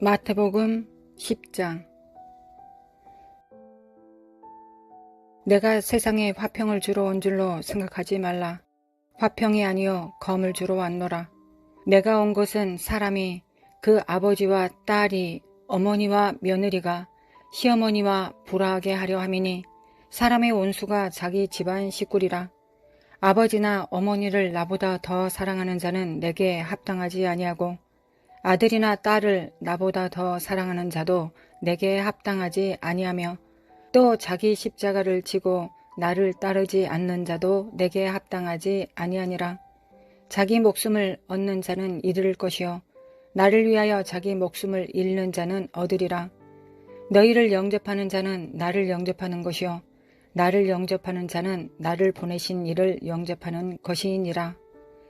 마태복음 10장. 내가 세상에 화평을 주러 온 줄로 생각하지 말라. 화평이 아니요 검을 주러 왔노라. 내가 온 것은 사람이 그 아버지와 딸이 어머니와 며느리가 시어머니와 불화하게 하려 함이니 사람의 온수가 자기 집안 식구리라. 아버지나 어머니를 나보다 더 사랑하는 자는 내게 합당하지 아니하고 아들이나 딸을 나보다 더 사랑하는 자도 내게 합당하지 아니하며 또 자기 십자가를 지고 나를 따르지 않는 자도 내게 합당하지 아니하니라. 자기 목숨을 얻는 자는 잃을 것이요 나를 위하여 자기 목숨을 잃는 자는 얻으리라. 너희를 영접하는 자는 나를 영접하는 것이요 나를 영접하는 자는 나를 보내신 이를 영접하는 것이니라.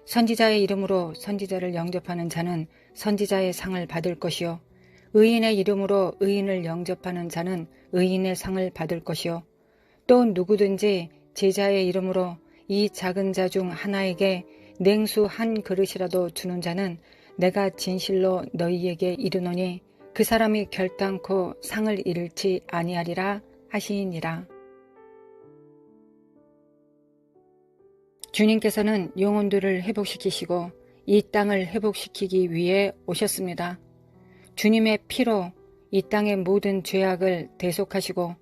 선지자의 이름으로 선지자를 영접하는 자는 선지자의 상을 받을 것이요 의인의 이름으로 의인을 영접하는 자는 의인의 상을 받을 것이요 또 누구든지 제자의 이름으로 이 작은 자 중 하나에게 냉수 한 그릇이라도 주는 자는 내가 진실로 너희에게 이르노니 그 사람이 결단코 상을 잃지 아니하리라 하시니라. 주님께서는 영혼들을 회복시키시고 이 땅을 회복시키기 위해 오셨습니다. 주님의 피로 이 땅의 모든 죄악을 대속하시고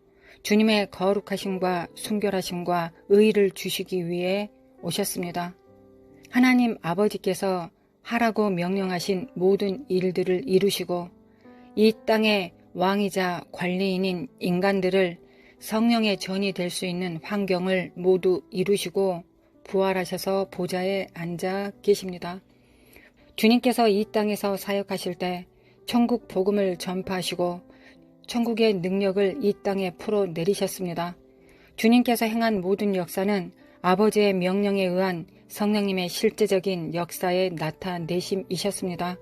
주님의 거룩하심과 순결하심과 의를 주시기 위해 오셨습니다. 하나님 아버지께서 하라고 명령하신 모든 일들을 이루시고 이 땅의 왕이자 관리인인 인간들을 성령의 전이 될 수 있는 환경을 모두 이루시고 부활하셔서 보좌에 앉아 계십니다. 주님께서 이 땅에서 사역하실 때 천국 복음을 전파하시고 천국의 능력을 이 땅에 풀어내리셨습니다. 주님께서 행한 모든 역사는 아버지의 명령에 의한 성령님의 실제적인 역사의 나타내심이셨습니다.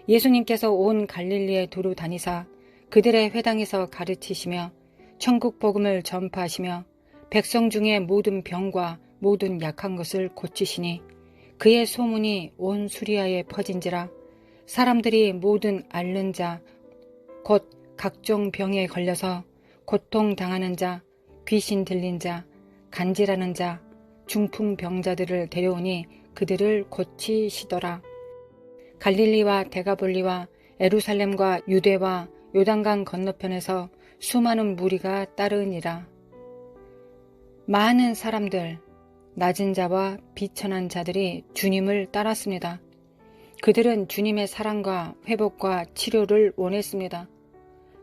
예수님께서 온 갈릴리에 두루 다니사 그들의 회당에서 가르치시며 천국 복음을 전파하시며 백성 중에 모든 병과 모든 약한 것을 고치시니 그의 소문이 온 수리아에 퍼진지라. 사람들이 모든 앓는 자 곧 각종 병에 걸려서 고통당하는 자, 귀신 들린 자, 간질하는 자, 중풍병자들을 데려오니 그들을 고치시더라. 갈릴리와 데가볼리와 예루살렘과 유대와 요단강 건너편에서 수많은 무리가 따르니라. 많은 사람들, 낮은 자와 비천한 자들이 주님을 따랐습니다. 그들은 주님의 사랑과 회복과 치료를 원했습니다.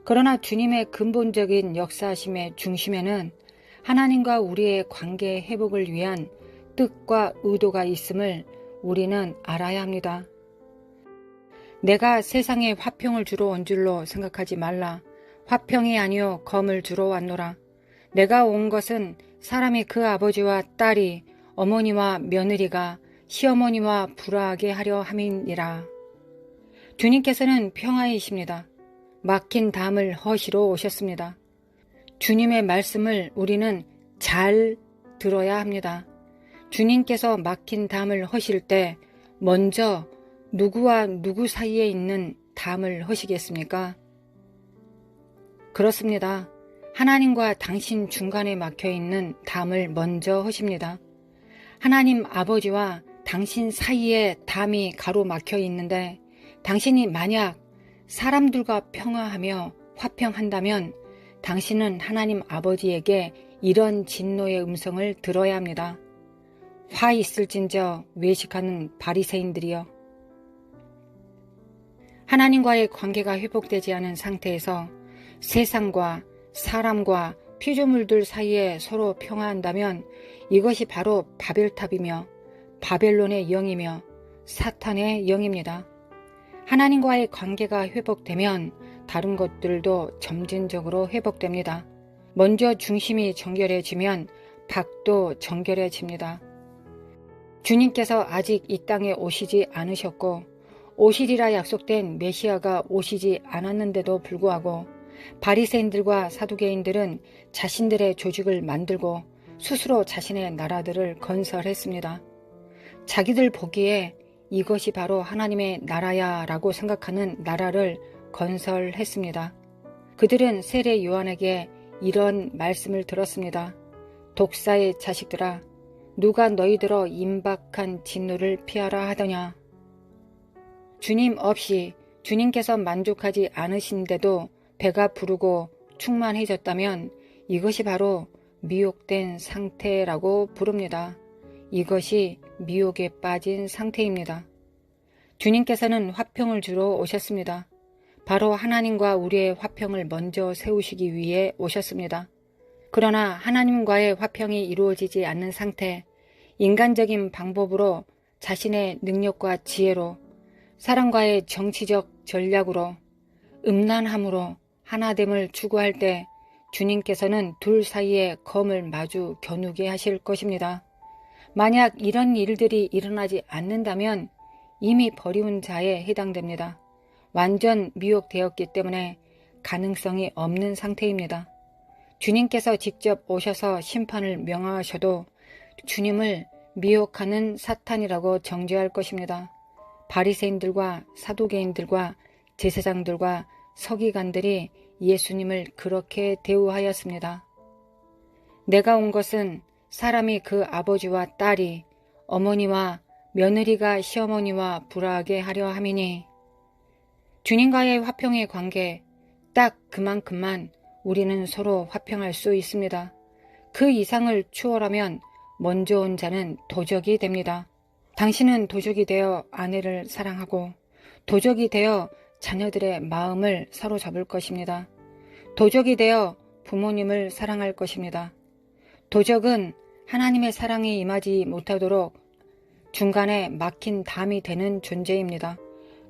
그러나 주님의 근본적인 역사하심의 중심에는 하나님과 우리의 관계 회복을 위한 뜻과 의도가 있음을 우리는 알아야 합니다. 내가 세상에 화평을 주러 온 줄로 생각하지 말라. 화평이 아니요 검을 주러 왔노라. 내가 온 것은 사람이 그 아버지와 딸이 어머니와 며느리가 시어머니와 불화하게 하려 함이니라. 주님께서는 평화이십니다. 막힌 담을 허시러 오셨습니다. 주님의 말씀을 우리는 잘 들어야 합니다. 주님께서 막힌 담을 허실 때 먼저 누구와 누구 사이에 있는 담을 허시겠습니까? 그렇습니다. 하나님과 당신 중간에 막혀있는 담을 먼저 허십니다. 하나님 아버지와 당신 사이에 담이 가로막혀 있는데 당신이 만약 사람들과 평화하며 화평한다면 당신은 하나님 아버지에게 이런 진노의 음성을 들어야 합니다. 화 있을진저 외식하는 바리새인들이여. 하나님과의 관계가 회복되지 않은 상태에서 세상과 사람과 피조물들 사이에 서로 평화한다면 이것이 바로 바벨탑이며 바벨론의 영이며 사탄의 영입니다. 하나님과의 관계가 회복되면 다른 것들도 점진적으로 회복됩니다. 먼저 중심이 정결해지면 밖도 정결해집니다. 주님께서 아직 이 땅에 오시지 않으셨고 오시리라 약속된 메시아가 오시지 않았는데도 불구하고 바리새인들과 사두개인들은 자신들의 조직을 만들고 스스로 자신의 나라들을 건설했습니다. 자기들 보기에 이것이 바로 하나님의 나라야 라고 생각하는 나라를 건설했습니다. 그들은 세례 요한에게 이런 말씀을 들었습니다. 독사의 자식들아, 누가 너희들어 임박한 진노를 피하라 하더냐. 주님 없이 주님께서 만족하지 않으신데도 배가 부르고 충만해졌다면 이것이 바로 미혹된 상태라고 부릅니다. 이것이 미혹에 빠진 상태입니다. 주님께서는 화평을 주러 오셨습니다. 바로 하나님과 우리의 화평을 먼저 세우시기 위해 오셨습니다. 그러나 하나님과의 화평이 이루어지지 않는 상태, 인간적인 방법으로 자신의 능력과 지혜로 사람과의 정치적 전략으로 음란함으로 하나됨을 추구할 때 주님께서는 둘 사이의 검을 마주 겨누게 하실 것입니다. 만약 이런 일들이 일어나지 않는다면 이미 버리운 자에 해당됩니다. 완전 미혹되었기 때문에 가능성이 없는 상태입니다. 주님께서 직접 오셔서 심판을 명하셔도 주님을 미혹하는 사탄이라고 정죄할 것입니다. 바리새인들과 사두개인들과 제사장들과 서기관들이 예수님을 그렇게 대우하였습니다. 내가 온 것은 사람이 그 아버지와 딸이 어머니와 며느리가 시어머니와 불화하게 하려 함이니 주님과의 화평의 관계 딱 그만큼만 우리는 서로 화평할 수 있습니다. 그 이상을 추월하면 먼저 온 자는 도적이 됩니다. 당신은 도적이 되어 아내를 사랑하고 도적이 되어 자녀들의 마음을 사로잡을 것입니다. 도적이 되어 부모님을 사랑할 것입니다. 도적은 하나님의 사랑이 임하지 못하도록 중간에 막힌 담이 되는 존재입니다.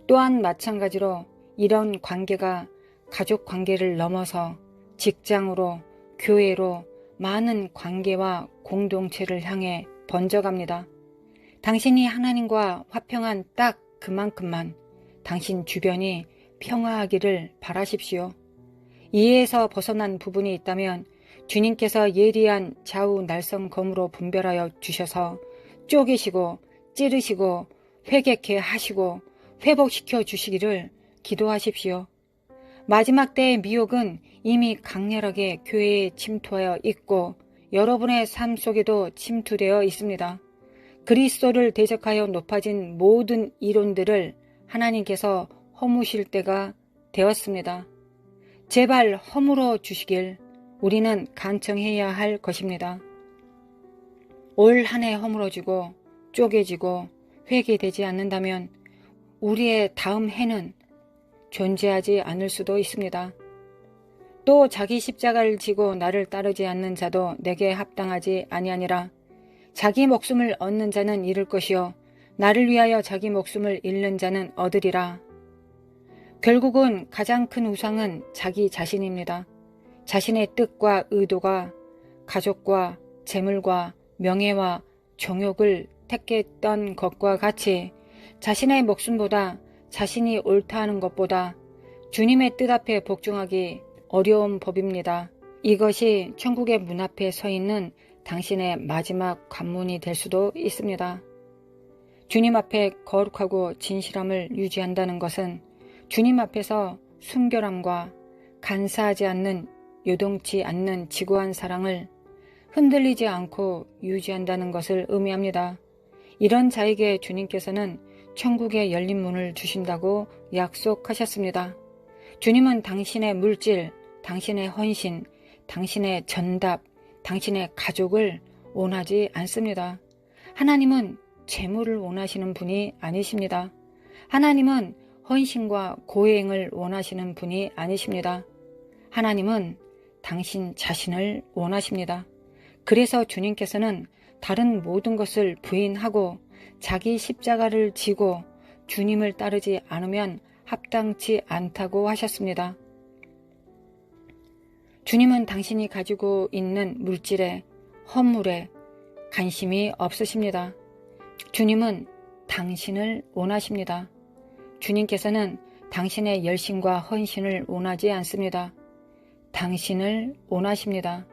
또한 마찬가지로 이런 관계가 가족 관계를 넘어서 직장으로, 교회로 많은 관계와 공동체를 향해 번져갑니다. 당신이 하나님과 화평한 딱 그만큼만 당신 주변이 평화하기를 바라십시오. 이해에서 벗어난 부분이 있다면 주님께서 예리한 좌우 날성검으로 분별하여 주셔서 쪼개시고 찌르시고 회개케 하시고 회복시켜 주시기를 기도하십시오. 마지막 때의 미혹은 이미 강렬하게 교회에 침투하여 있고 여러분의 삶 속에도 침투되어 있습니다. 그리스도를 대적하여 높아진 모든 이론들을 하나님께서 허무실 때가 되었습니다. 제발 허물어 주시길 우리는 간청해야 할 것입니다. 올 한 해 허물어지고 쪼개지고 회개되지 않는다면 우리의 다음 해는 존재하지 않을 수도 있습니다. 또 자기 십자가를 지고 나를 따르지 않는 자도 내게 합당하지 아니하니라. 자기 목숨을 얻는 자는 잃을 것이요 나를 위하여 자기 목숨을 잃는 자는 얻으리라. 결국은 가장 큰 우상은 자기 자신입니다. 자신의 뜻과 의도가 가족과 재물과 명예와 정욕을 택했던 것과 같이 자신의 목숨보다 자신이 옳다 하는 것보다 주님의 뜻 앞에 복종하기 어려운 법입니다. 이것이 천국의 문 앞에 서 있는 당신의 마지막 관문이 될 수도 있습니다. 주님 앞에 거룩하고 진실함을 유지한다는 것은 주님 앞에서 순결함과 간사하지 않는 요동치 않는 지고한 사랑을 흔들리지 않고 유지한다는 것을 의미합니다. 이런 자에게 주님께서는 천국의 열린 문을 주신다고 약속하셨습니다. 주님은 당신의 물질, 당신의 헌신, 당신의 전답, 당신의 가족을 원하지 않습니다. 하나님은 재물을 원하시는 분이 아니십니다. 하나님은 헌신과 고행을 원하시는 분이 아니십니다. 하나님은 당신 자신을 원하십니다. 그래서 주님께서는 다른 모든 것을 부인하고 자기 십자가를 지고 주님을 따르지 않으면 합당치 않다고 하셨습니다. 주님은 당신이 가지고 있는 물질에, 허물에 관심이 없으십니다. 주님은 당신을 원하십니다. 주님께서는 당신의 열심과 헌신을 원하지 않습니다. 당신을 원하십니다.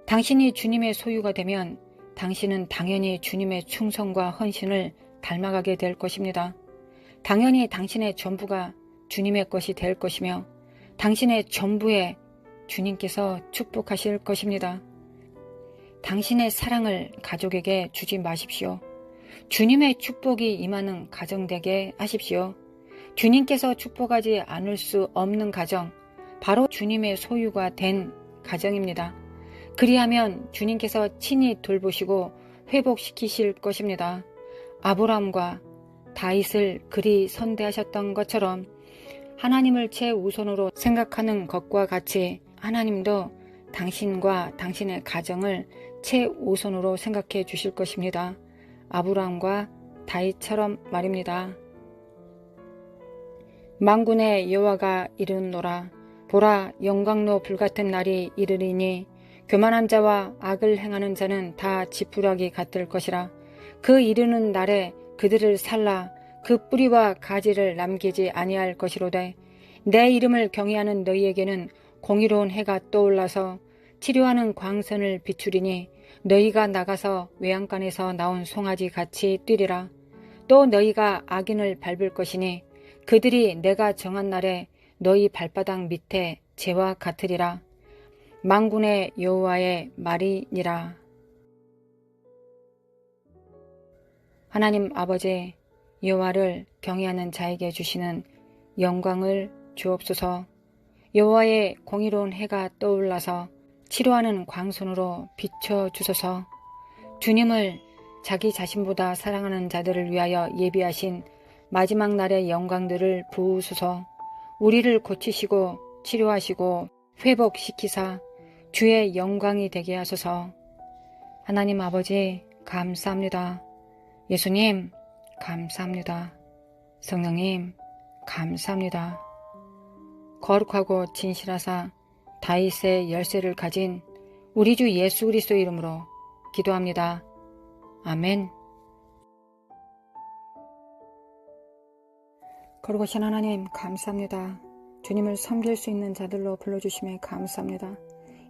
당신이 주님의 소유가 되면 당신은 당연히 주님의 충성과 헌신을 닮아가게 될 것입니다. 당연히 당신의 전부가 주님의 것이 될 것이며 당신의 전부에 주님께서 축복하실 것입니다. 당신의 사랑을 가족에게 주지 마십시오. 주님의 축복이 임하는 가정 되게 하십시오. 주님께서 축복하지 않을 수 없는 가정, 바로 주님의 소유가 된 가정입니다. 그리하면 주님께서 친히 돌보시고 회복시키실 것입니다. 아브라함과 다윗을 그리 선대하셨던 것처럼 하나님을 최우선으로 생각하는 것과 같이 하나님도 당신과 당신의 가정을 최우선으로 생각해 주실 것입니다. 아브라함과 다윗처럼 말입니다. 만군의 여호와가 이르노라. 보라, 영광로 불같은 날이 이르리니 교만한 자와 악을 행하는 자는 다 지푸라기 같을 것이라. 그 이르는 날에 그들을 살라 그 뿌리와 가지를 남기지 아니할 것이로되 내 이름을 경외하는 너희에게는 공의로운 해가 떠올라서 치료하는 광선을 비추리니 너희가 나가서 외양간에서 나온 송아지 같이 뛰리라. 또 너희가 악인을 밟을 것이니 그들이 내가 정한 날에 너희 발바닥 밑에 재와 같으리라. 만군의 여호와의 말이니라. 하나님 아버지, 여호와를 경외하는 자에게 주시는 영광을 주옵소서. 여호와의 공의로운 해가 떠올라서 치료하는 광선으로 비춰주소서. 주님을 자기 자신보다 사랑하는 자들을 위하여 예비하신 마지막 날의 영광들을 부으소서. 우리를 고치시고 치료하시고 회복시키사 주의 영광이 되게 하소서. 하나님 아버지 감사합니다. 예수님 감사합니다. 성령님 감사합니다. 거룩하고 진실하사 다윗의 열쇠를 가진 우리 주 예수 그리스도 이름으로 기도합니다. 아멘. 거룩하신 하나님 감사합니다. 주님을 섬길 수 있는 자들로 불러주심에 감사합니다.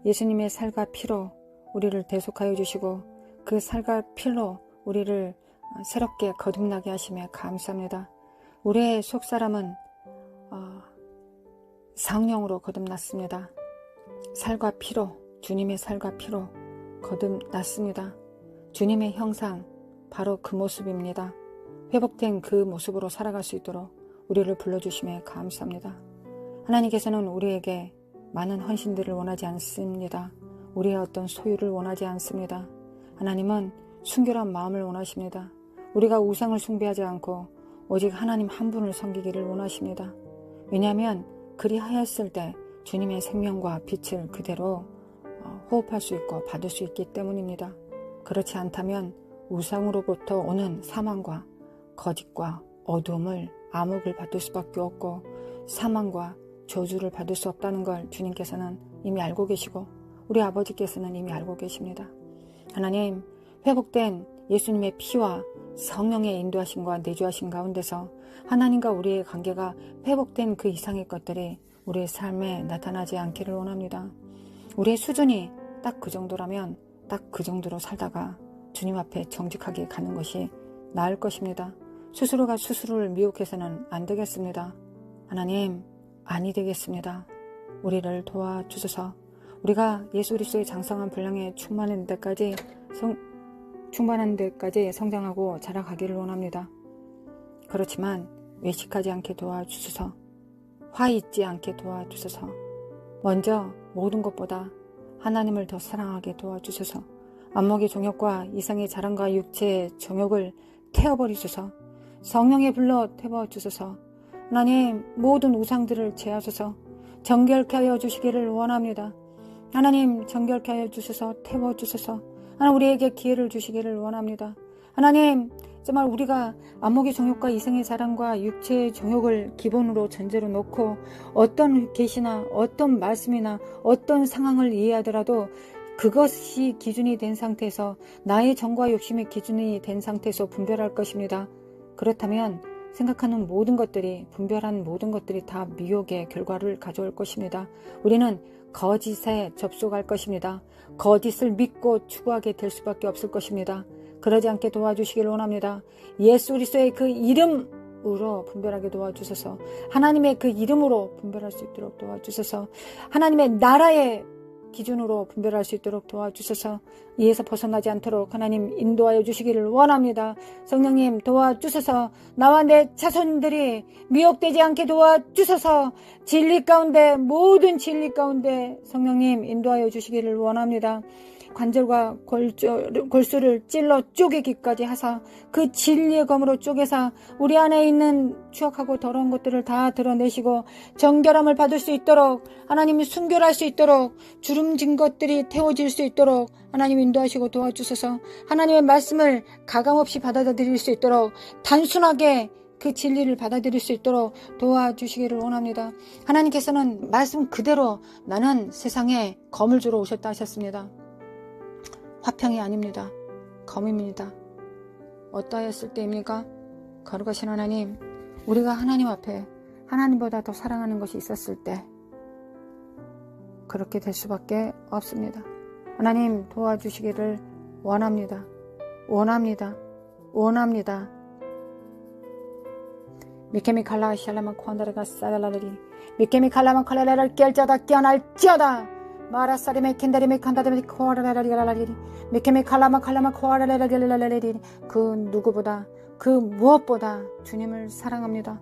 예수님의 살과 피로 우리를 대속하여 주시고 그 살과 피로 우리를 새롭게 거듭나게 하심에 감사합니다. 우리의 속사람은 성령으로 거듭났습니다. 살과 피로, 주님의 살과 피로 거듭났습니다. 주님의 형상, 바로 그 모습입니다. 회복된 그 모습으로 살아갈 수 있도록 우리를 불러주심에 감사합니다. 하나님께서는 우리에게 많은 헌신들을 원하지 않습니다. 우리의 어떤 소유를 원하지 않습니다. 하나님은 순결한 마음을 원하십니다. 우리가 우상을 숭배하지 않고 오직 하나님 한 분을 섬기기를 원하십니다. 왜냐하면 그리하였을 때 주님의 생명과 빛을 그대로 호흡할 수 있고 받을 수 있기 때문입니다. 그렇지 않다면 우상으로부터 오는 사망과 거짓과 어둠을 암흑을 받을 수밖에 없고 사망과 저주를 받을 수 없다는 걸 주님께서는 이미 알고 계시고 우리 아버지께서는 이미 알고 계십니다. 하나님, 회복된 예수님의 피와 성령의 인도하심과 내주하심 가운데서 하나님과 우리의 관계가 회복된 그 이상의 것들이 우리의 삶에 나타나지 않기를 원합니다. 우리의 수준이 딱 그 정도라면 딱 그 정도로 살다가 주님 앞에 정직하게 가는 것이 나을 것입니다. 스스로가 스스로를 미혹해서는 안 되겠습니다. 하나님, 아니 되겠습니다. 우리를 도와주소서. 우리가 예수 그리스도의 장성한 분량에 충만한 데까지 성장하고 자라가기를 원합니다. 그렇지만 외식하지 않게 도와주소서. 화 있지 않게 도와주소서. 먼저 모든 것보다 하나님을 더 사랑하게 도와주소서. 안목의 정욕과 이상의 자랑과 육체의 정욕을 태워버리소서. 성령의 불로 태워주소서. 하나님, 모든 우상들을 제하소서. 정결케 하여 주시기를 원합니다. 하나님, 정결케 하여 주셔서 태워주소서. 하나님, 우리에게 기회를 주시기를 원합니다. 하나님, 정말 우리가 안목의 정욕과 이성의 사랑과 육체의 정욕을 기본으로 전제로 놓고 어떤 계시나 어떤 말씀이나 어떤 상황을 이해하더라도 그것이 기준이 된 상태에서 나의 정과 욕심의 기준이 된 상태에서 분별할 것입니다. 그렇다면 생각하는 모든 것들이, 분별한 모든 것들이 다 미혹의 결과를 가져올 것입니다. 우리는 거짓에 접속할 것입니다. 거짓을 믿고 추구하게 될 수밖에 없을 것입니다. 그러지 않게 도와주시길 원합니다. 예수 그리스도의 그 이름으로 분별하게 도와주셔서, 하나님의 그 이름으로 분별할 수 있도록 도와주셔서, 하나님의 나라의 기준으로 분별할 수 있도록 도와주셔서, 이에서 벗어나지 않도록 하나님 인도하여 주시기를 원합니다. 성령님 도와주셔서 나와 내 자손들이 미혹되지 않게 도와주셔서, 진리 가운데, 모든 진리 가운데 성령님 인도하여 주시기를 원합니다. 관절과 골수를 찔러 쪼개기까지 하사 그 진리의 검으로 쪼개사 우리 안에 있는 추악하고 더러운 것들을 다 드러내시고 정결함을 받을 수 있도록, 하나님이 순결할 수 있도록, 주름진 것들이 태워질 수 있도록 하나님 인도하시고 도와주셔서, 하나님의 말씀을 가감없이 받아들일 수 있도록, 단순하게 그 진리를 받아들일 수 있도록 도와주시기를 원합니다. 하나님께서는 말씀 그대로 나는 세상에 검을 주러 오셨다 하셨습니다. 화평이 아닙니다. 검입니다. 어떠했을 때입니까? 거룩하신 하나님, 우리가 하나님 앞에 하나님보다 더 사랑하는 것이 있었을 때 그렇게 될 수밖에 없습니다. 하나님 도와주시기를 원합니다. 원합니다. 원합니다. 미케미 칼라 샬라마 콘다르가 사랄라리 미케미 칼라마 칼라라를 깰자다 깨어날지어다. 마라사리메 킨다리메 칸다리메 코아라라리라라리 미케메 칼라마 코아라라라리라라리 그 누구보다, 그 무엇보다 주님을 사랑합니다.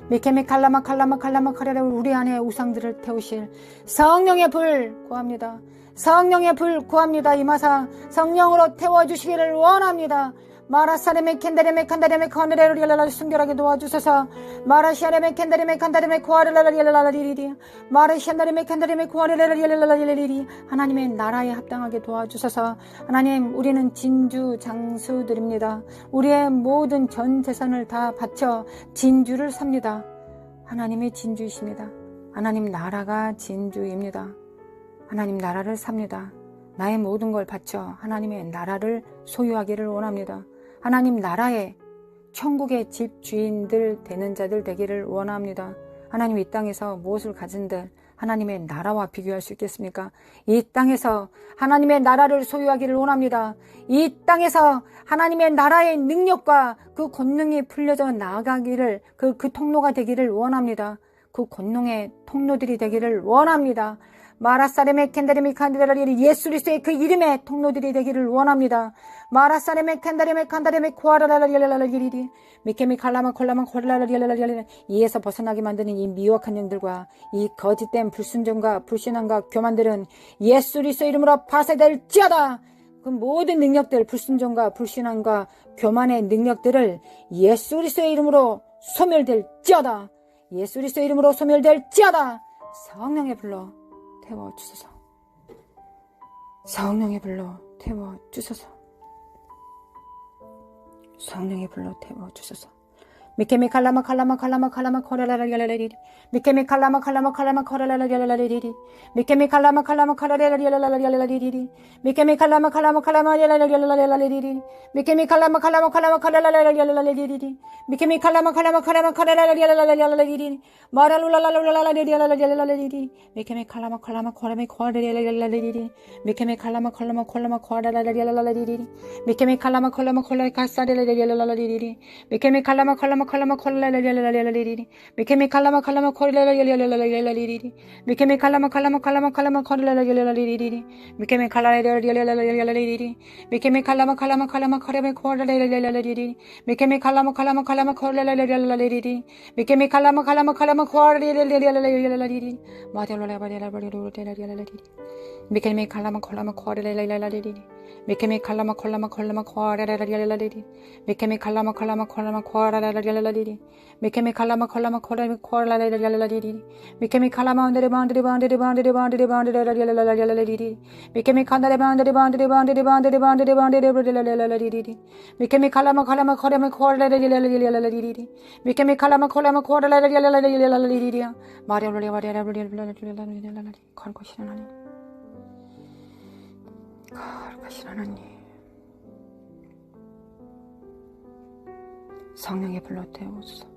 미케메 칼라마 카라라 우리 안에 우상들을 태우실 성령의 불 구합니다. 성령의 불 구합니다. 이마사 성령으로 태워주시기를 원합니다. 마라사레메 캔다레메 칸다레메 카네레리랄라 순결하게 도와주소서. 마라시아레메 캔다레메 칸다레메 코아레라라리랄라리리 마라시아레메 캔다레메 코아레라라리랄라리리 하나님의 나라에 합당하게 도와주소서. 하나님, 우리는 진주 장수들입니다. 우리의 모든 전 재산을 다 바쳐 진주를 삽니다. 하나님이 진주이십니다. 하나님 나라가 진주입니다. 하나님 나라를 삽니다. 나의 모든 걸 바쳐 하나님의 나라를 소유하기를 원합니다. 하나님 나라에 천국의 집주인들 되는 자들 되기를 원합니다. 하나님 이 땅에서 무엇을 가진들 하나님의 나라와 비교할 수 있겠습니까? 이 땅에서 하나님의 나라를 소유하기를 원합니다. 이 땅에서 하나님의 나라의 능력과 그 권능이 풀려져 나아가기를, 그 통로가 되기를 원합니다. 그 권능의 통로들이 되기를 원합니다. 마라사레메 캔다레메 칸다레라리 예수 그리스도의 그 이름의 통로들이 되기를 원합니다. 마라사레메 캔다레메 칸다레메 코아라라라리라라리리 미케미 칼라마 콜라마 코라라라리라라리라 이에서 벗어나게 만드는 이 미혹한 영들과 이 거짓된 불순종과 불신앙과 교만들은 예수 그리스도 이름으로 파쇄될지어다. 그 모든 능력들, 불순종과 불신앙과 교만의 능력들을 예수 그리스도의 이름으로 소멸될지어다. 예수 그리스도의 이름으로 소멸될지어다. 성령의 불로 태워주소서. 성령의 불로 태워주소서. 성령의 불로 태워주소서. 미케미 칼라마 코라라라리라라리리 미케미 칼라마 코라라라리라라리리 미케미 칼라마 코라라라리라라리리 미케미 칼라마 라라라리라라리리 미케미 칼라마 코라라라리라라리리 미케미 칼라마 코라라라리라라리리 마라룰라라라리라라리리 미케미 칼라마 코라라라리라라리리 미케미 칼라마 코라라라리라라리리 미케미 칼라마 코라라라리라라리리 미케미 칼라마 콜라라라리라라리리 미케미 칼라마 콜라라라리라라리리 미케미 칼라마 콜라라라리라라리리 미케미 칼라라라리라라리리 미케미 칼라마 코라라라리라라리리 미케미 칼라마 코라라라리라라리리 미케미 칼라마 코라라라리라라리리 마데로라바리라바리로라리라리리 미케미 칼라마 코라라라리라라리리 미케미 칼라마 코라라라리라라리리 미케미 칼라마 코라라라리라라리리 미케미 칼라마 코라라라리라라리리 미케미 칼라마 언데리반데리반데리반데리반데리반데리반데리라라리리 미케미 칸다레반데리반데리반데리반데리반데리라라리리 미케미 칼라마 코라라라리라라리리 미케미 칼라마 코라라라리라라리리 마리아로리아바리아라리라라리라라리 거룩하신 하나님, 거룩하신 하나님, 성령의 불로 태워주소서.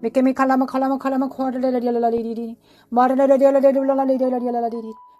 미케미 칼라마 칼라마 칼라마 코르레레레레레레레 마르레레레레레레레레레레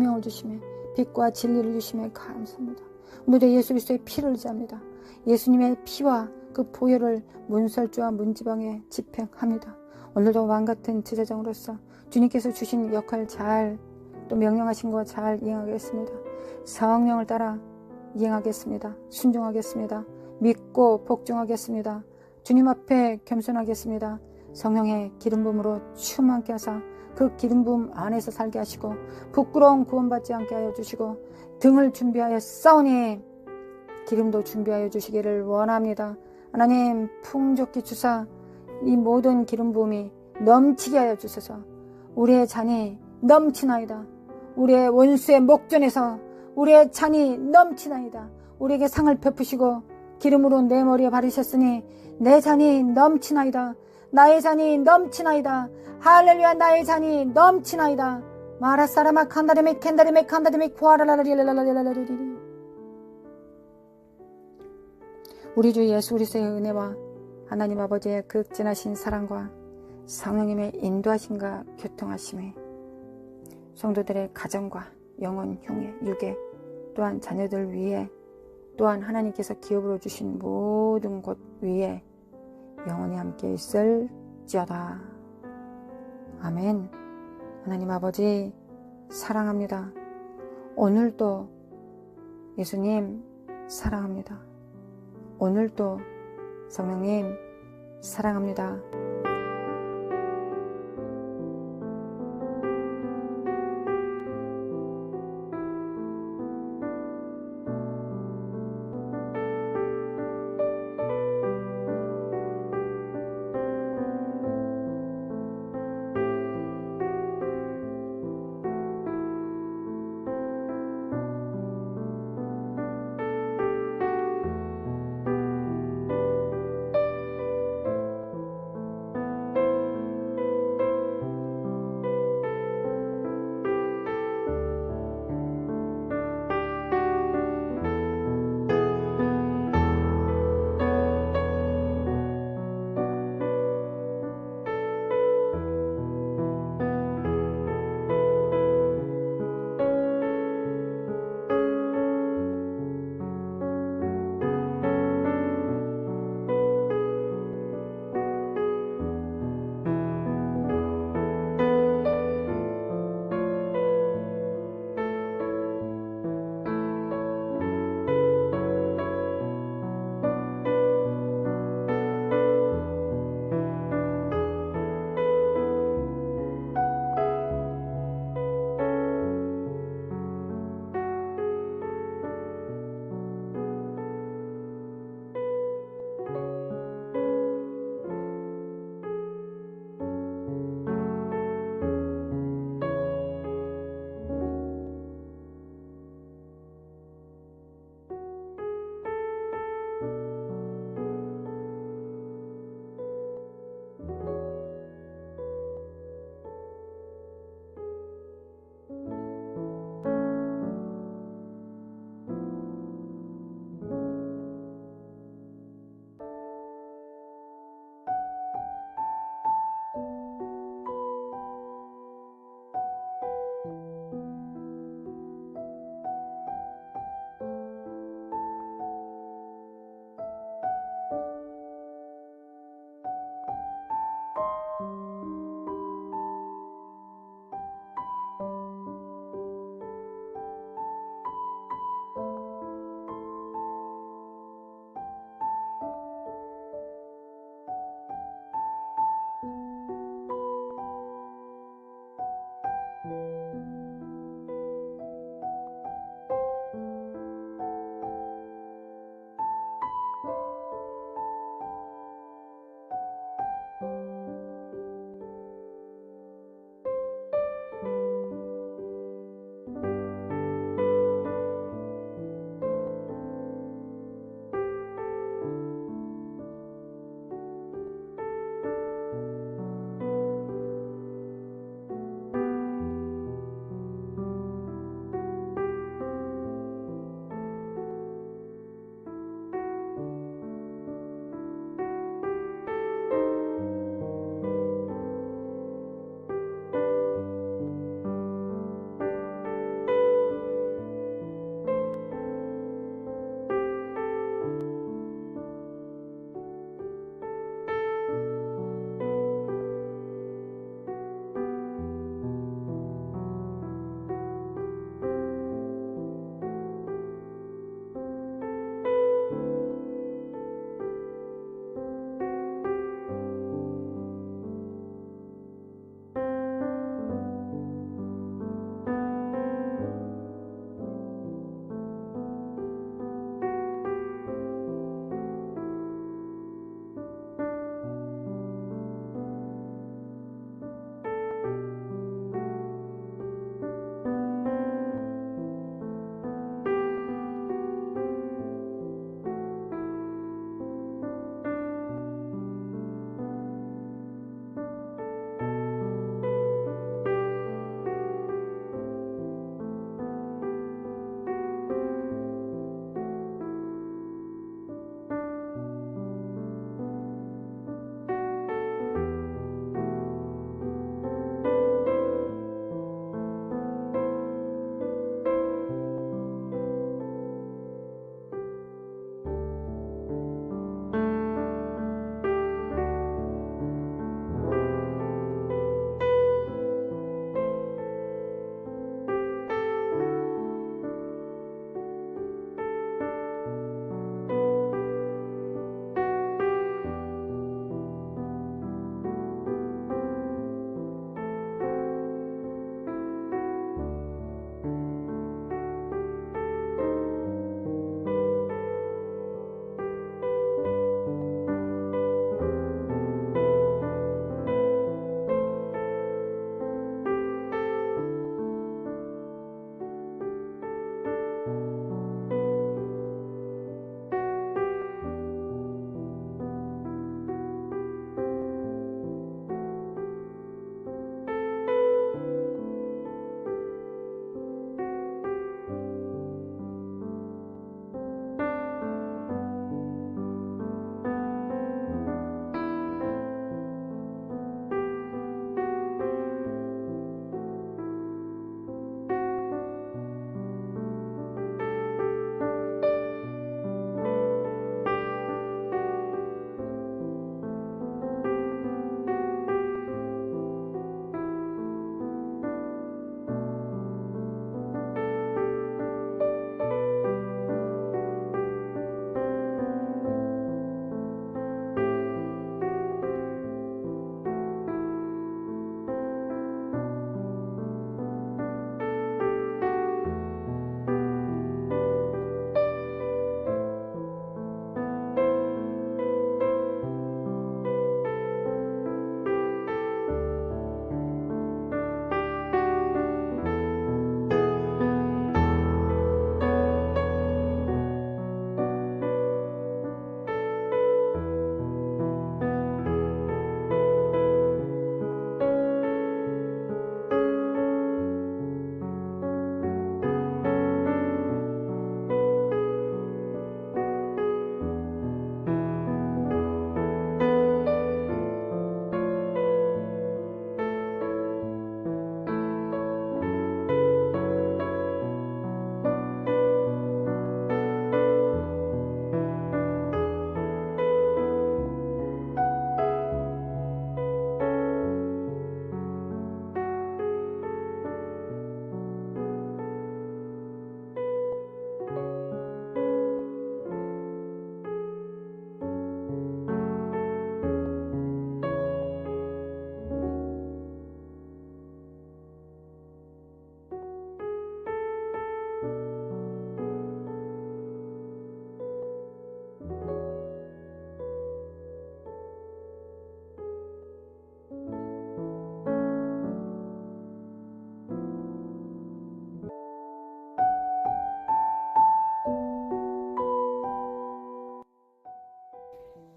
생명을 주심에 빛과 진리를 주심에 감사합니다. 오늘도 예수 그리스도의 피를 의지합니다. 예수님의 피와 그 보혈을 문설주와 문지방에 집행합니다. 오늘도 왕같은 제사장으로서 주님께서 주신 역할 잘 또 명령하신 거 잘 이행하겠습니다. 성령을 따라 이행하겠습니다. 순종하겠습니다. 믿고 복종하겠습니다. 주님 앞에 겸손하겠습니다. 성령의 기름 부음으로 충만케 하사 그 기름 부음 안에서 살게 하시고 부끄러움 구원받지 않게 하여 주시고 등을 준비하여 싸우니 기름도 준비하여 주시기를 원합니다. 하나님 풍족히 주사 이 모든 기름 부음이 넘치게 하여 주소서. 우리의 잔이 넘치나이다. 우리의 원수의 목전에서 우리의 잔이 넘치나이다. 우리에게 상을 베푸시고 기름으로 내 머리에 바르셨으니 내 잔이 넘치나이다. 나의 잔이 넘치나이다. 할렐루야. 나의 잔이 넘치나이다. 마라사라마 칸다리메 캔다리메 칸다리메 쿠아라라리라라라라라리리. 우리 주 예수 그리스도의 은혜와 하나님 아버지의 극진하신 사랑과 성령님의 인도하심과 교통하심에 성도들의 가정과 영혼, 흉에, 육에 또한 자녀들 위에 또한 하나님께서 기업으로 주신 모든 곳 위에 영원히 함께 있을지어다. 아멘. 하나님 아버지 사랑합니다. 오늘도 예수님 사랑합니다. 오늘도 성령님 사랑합니다.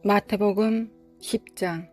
마태복음 10장.